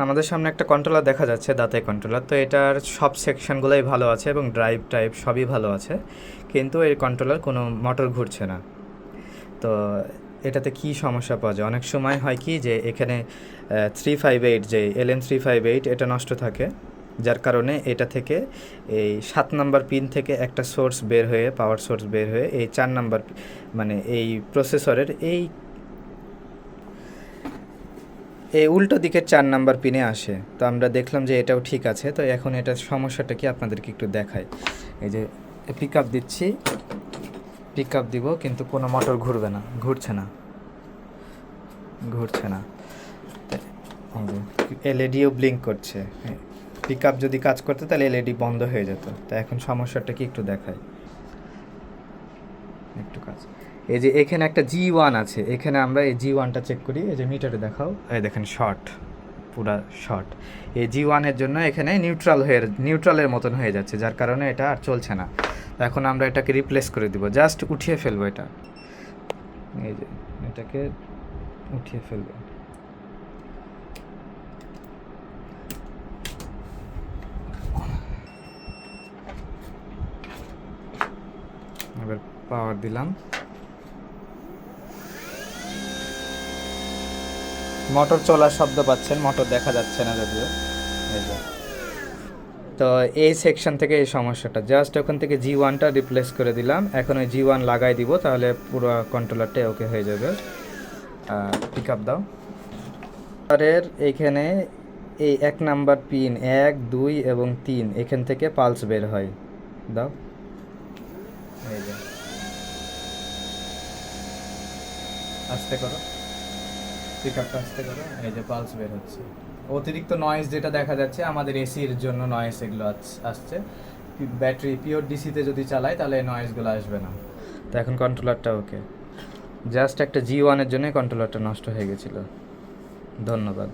আমাদের সামনে একটা কন্ট্রোলার দেখা যাচ্ছে, দাতাই কন্ট্রোলার। তো এটার সব সেকশনগুলোই ভালো আছে এবং ড্রাইভ টাইপ সবই ভালো আছে, কিন্তু এই কন্ট্রোলার কোনো মোটর ঘুরছে না। তো এটাতে কি সমস্যা পাওয়া যায়? অনেক সময় হয় কি যে এখানে 358 যে LM358 এটা নষ্ট থাকে, যার কারণে এটা থেকে এই 7 নাম্বার পিন থেকে একটা সোর্স বের হয়ে, পাওয়ার সোর্স বের হয়ে এই 4 নাম্বার মানে এই প্রসেসরের এই উল্টো দিকের 4 নাম্বার পিনে আসে। তো আমরা দেখলাম যে এটাও ঠিক আছে। তো এখন এটার সমস্যাটা কি আপনাদেরকে একটু দেখাই। এই যে পিক আপ দিচ্ছি, পিক আপ দিব, কিন্তু কোনো মোটর ঘুরবে না, ঘুরছে না। এলইডিও ব্লিঙ্ক করছে। পিক আপ যদি কাজ করতো তাহলে এলইডি বন্ধ হয়ে যেত। তো এখন সমস্যাটা কি একটু দেখাই, একটু কাজ। এই যে এখানে একটা G1 আছে, এখানে আমরা এই G1টা চেক করি। এই যে মিটারে দেখাও, এই দেখেন শর্ট, পুরা শর্ট। এই G1-এর জন্য এখানে নিউট্রালের মতন হয়ে যাচ্ছে, যার কারণে এটা আর চলছে না। এখন আমরা এটাকে রিপ্লেস করে দিব, জাস্ট উঠিয়ে ফেলবো এটা। এই যে এটাকে উঠিয়ে ফেলবো। এবার পাওয়ার দিলাম, মোটর চলার শব্দ পাচ্ছেন, মোটর দেখা যাচ্ছে না যদিও। এই যে, তো এই সেকশন থেকে এই সমস্যাটা, জাস্ট ওখান থেকে G1টা রিপ্লেস করে দিলাম। এখন ওই G1 লাগাই দিব, তাহলে পুরো কন্ট্রোলারটাই ওকে হয়ে যাবে। পিক আপ দাও। এর এইখানে এই 1 নাম্বার পিন 1, 2 এবং 3 এখান থেকে পালস বের হয়। দাও, এই যে আস্তে করো, পিক আপটা আস্তে করো। এই যে পালস বের হচ্ছে। অতিরিক্ত নয়েজ যেটা দেখা যাচ্ছে, আমাদের এসির জন্য নয়েজ এগুলো আসছে। ব্যাটারি পিওর ডিসিতে যদি চালাই তাহলে এই নয়েজগুলো আসবে না। তো এখন কন্ট্রোলারটা ওকে। জাস্ট একটা G1-এর জন্যই কন্ট্রোলারটা নষ্ট হয়ে গেছিলো। ধন্যবাদ।